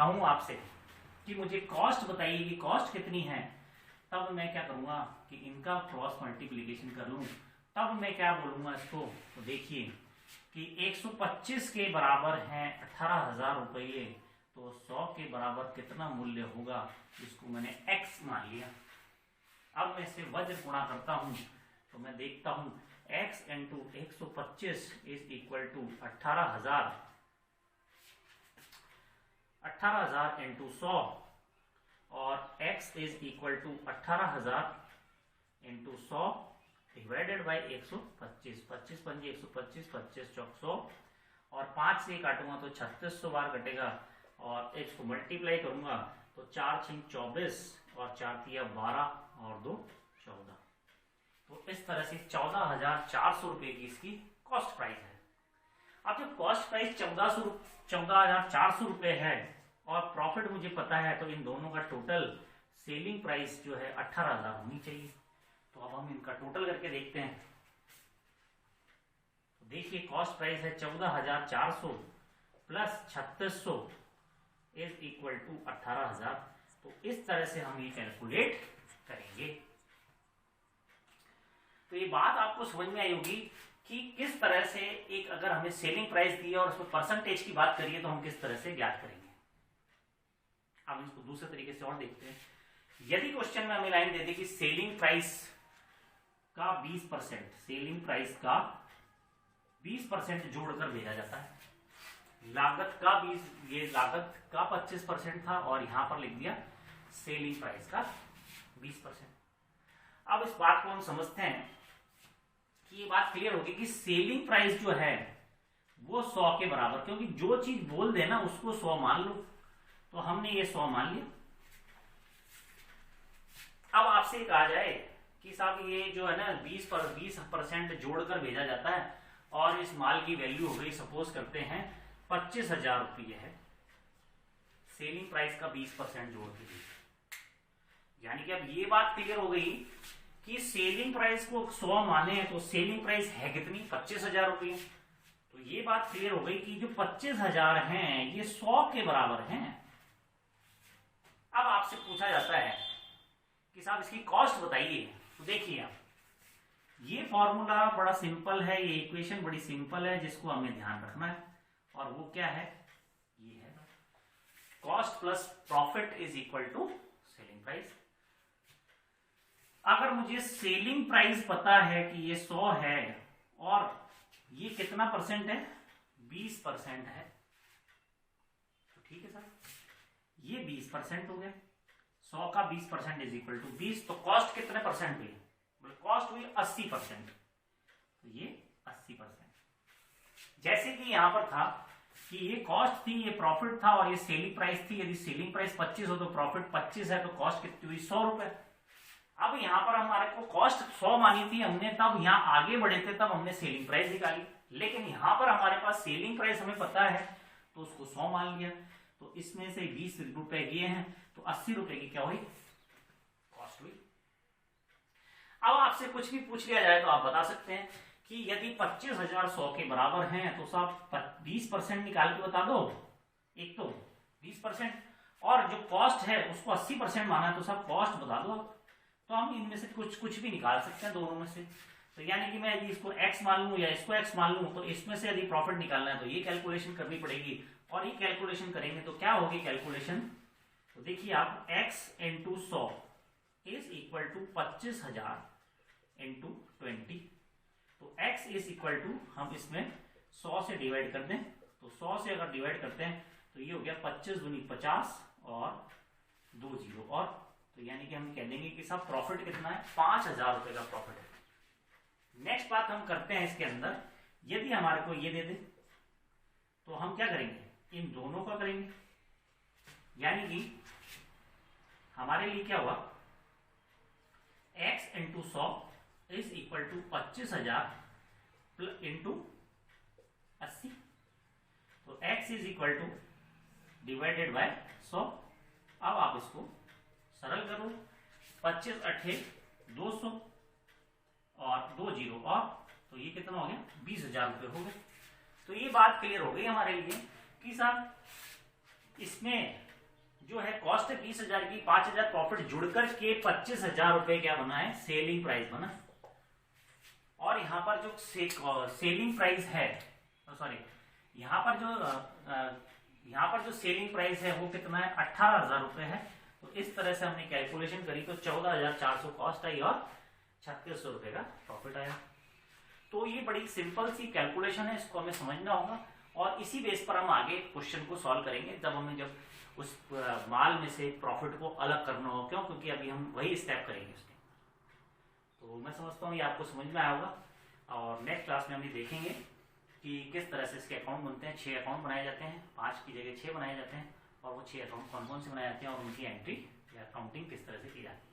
चाहूँ आपसे कि मुझे कॉस्ट बताइए कि कॉस्ट कितनी है, तब मैं क्या करूँगा कि इनका क्रॉस मल्टीप्लीकेशन कर लूँ, तब मैं क्या बोलूँगा इसको। तो देखिए कि 125 के बराबर है 18,000 रुपये, तो 100 के बराबर कितना मूल्य होगा, इसको मैंने x मान लिया। अब मैं इसे वज्र गुणा करता हूँ तो मैं देखता हूँ x into 125 is equal to 18,000 into 100 और x is equal to 18,000 into 100 divided by 125। 25 पंजे 125, 25 चौक 100 और 5 से काटूंगा तो 3600 बार कटेगा और इसको मल्टीप्लाई करूंगा तो 4 6 24 और 4 तिया 12 और 2 14। तो इस तरह से 14,400 रुपए की इसकी कॉस्ट प्राइस है। अब जो कॉस्ट प्राइस 14,400 रुपए है और प्रॉफिट मुझे पता है, तो इन दोनों का टोटल सेलिंग प्राइस जो है 18,000 होनी चाहिए। तो अब हम इनका टोटल करके देखते हैं। तो देखिए कॉस्ट प्राइस है 14,400 प्लस 3600 इज इक्वल टू 18,000। तो इस तरह से हम ये कैलकुलेट करेंगे। तो ये बात आपको समझ में आई होगी कि किस तरह से एक अगर हमें सेलिंग प्राइस दी है और उसमें परसेंटेज की बात करिए तो हम किस तरह से ज्ञात करेंगे। अब इसको दूसरे तरीके से और देखते हैं। यदि क्वेश्चन में हमें लाइन दे दी कि सेलिंग प्राइस का 20%, सेलिंग प्राइस का 20% जोड़कर भेजा जाता है, लागत का 20, ये लागत का 25% था और यहां पर लिख दिया सेलिंग प्राइस का 20%। अब इस बात को हम समझते हैं कि ये बात क्लियर होगी कि सेलिंग प्राइस जो है वो 100 के बराबर, क्योंकि जो चीज बोल देना उसको 100 मान लो, तो हमने ये 100 मान लिया। अब आपसे कहा जाए कि साहब ये जो है ना 20% जोड़कर भेजा जाता है और इस माल की वैल्यू हो गई, सपोज करते हैं 25,000 रुपये है, सेलिंग प्राइस का 20% जोड़ के दी। यानी कि अब ये बात क्लियर हो गई कि सेलिंग प्राइस को 100 माने तो सेलिंग प्राइस है कितनी, 25,000 रुपये। तो ये बात क्लियर हो गई कि जो 25,000 हैं ये 100 के बराबर हैं। अब आपसे पूछा जाता है कि साहब इसकी कॉस्ट बताइए। तो देखिए आप, ये फॉर्मूला बड़ा सिंपल है, ये इक्वेशन बड़ी सिंपल है जिसको हमें ध्यान रखना है, और वो क्या है, ये है cost plus profit is equal to selling price. अगर मुझे सेलिंग प्राइस पता है कि ये 100 है और ये कितना परसेंट है, 20% है, तो ठीक है सर, ये 20% हो गया, 100 का 20% इज इक्वल टू 20। तो कॉस्ट कितने परसेंट हुई, कॉस्ट हुई 80%, तो ये 80%। जैसे कि यहां पर था कि ये कॉस्ट थी, ये प्रॉफिट था और ये सेलिंग प्राइस थी। यदि सेलिंग प्राइस 25 हो तो प्रॉफिट 25 है, तो कॉस्ट कितनी हुई, 100 रुपए। अब यहां पर हमारे को कॉस्ट 100 मानी थी हमने, तब यहां आगे बढ़े थे तब हमने सेलिंग प्राइस निकाली, लेकिन यहां पर हमारे पास सेलिंग प्राइस हमें पता है तो उसको 100 मान लिया। तो इसमें से 20 रुपए गए हैं तो 80 रुपए की क्या हुई, कॉस्ट हुई। अब आपसे कुछ भी पूछ लिया जाए तो आप बता सकते हैं कि यदि 25,000 100 के बराबर हैं तो साहब 20% निकाल के बता दो। एक तो 20% और जो कॉस्ट है उसको 80% माना है, तो साहब कॉस्ट बता दो। तो हम इनमें से कुछ भी निकाल सकते हैं दोनों में से। तो यानी कि मैं यदि इसको x मान लूं या इसको x मान लूं, तो इसमें से यदि प्रॉफिट निकालना है तो ये कैलकुलेशन करनी पड़ेगी, और ये कैलकुलेशन करेंगे तो क्या होगी कैलकुलेशन। तो देखिए आप x into 100 is equal to 25,000 into 20। तो x इज इक्वल टू, हम इसमें 100 से डिवाइड कर दें, तो 100 से अगर डिवाइड करते हैं तो ये हो गया 25 दूनी 50 और 2 जीरो, और तो यानी कि हम कह देंगे कि साहब प्रॉफिट कितना है, 5,000 रुपए का प्रॉफिट है। नेक्स्ट बात हम करते हैं इसके अंदर, यदि हमारे को ये दे दे तो हम क्या करेंगे, इन दोनों का करेंगे। यानी कि हमारे लिए क्या हुआ, x into 100 is equal to 25,000 into 80। तो x is equal to divided by 100। अब आप इसको सरल करो, 25 अठे 200 और 2 जीरो, और तो ये कितना हो गया, 20,000 रुपए हो गए। तो ये बात क्लियर हो गई हमारे लिए कि साहब इसमें जो है कॉस्ट है 20,000 की, 5,000 प्रॉफिट जुड़कर के 25,000 रुपए क्या बना है, सेलिंग प्राइस बना। और यहाँ पर जो सेलिंग प्राइस है, सॉरी यहाँ पर जो सेलिंग प्राइस है वो कितना है, 18,000 रुपए है। तो इस तरह से हमने कैलकुलेशन करी तो 14,400 कॉस्ट आई और 3600 रुपए का प्रॉफिट आया। तो ये बड़ी सिंपल सी कैलकुलेशन है, इसको हमें समझना होगा और इसी बेस पर हम आगे क्वेश्चन को सॉल्व करेंगे जब उस माल में से प्रॉफिट को अलग करना हो। क्यों? क्योंकि अभी हम वही स्टेप करेंगे उसके। तो मैं समझता हूँ ये आपको समझ में आया होगा और नेक्स्ट क्लास में हम ये देखेंगे कि किस तरह से इसके अकाउंट बनते हैं। 6 अकाउंट बनाए जाते हैं, 5 की जगह 6 बनाए जाते हैं और वो 6 अकाउंट कौन कौन से बनाए जाते हैं और उनकी एंट्री या काउंटिंग किस तरह से की जाती है।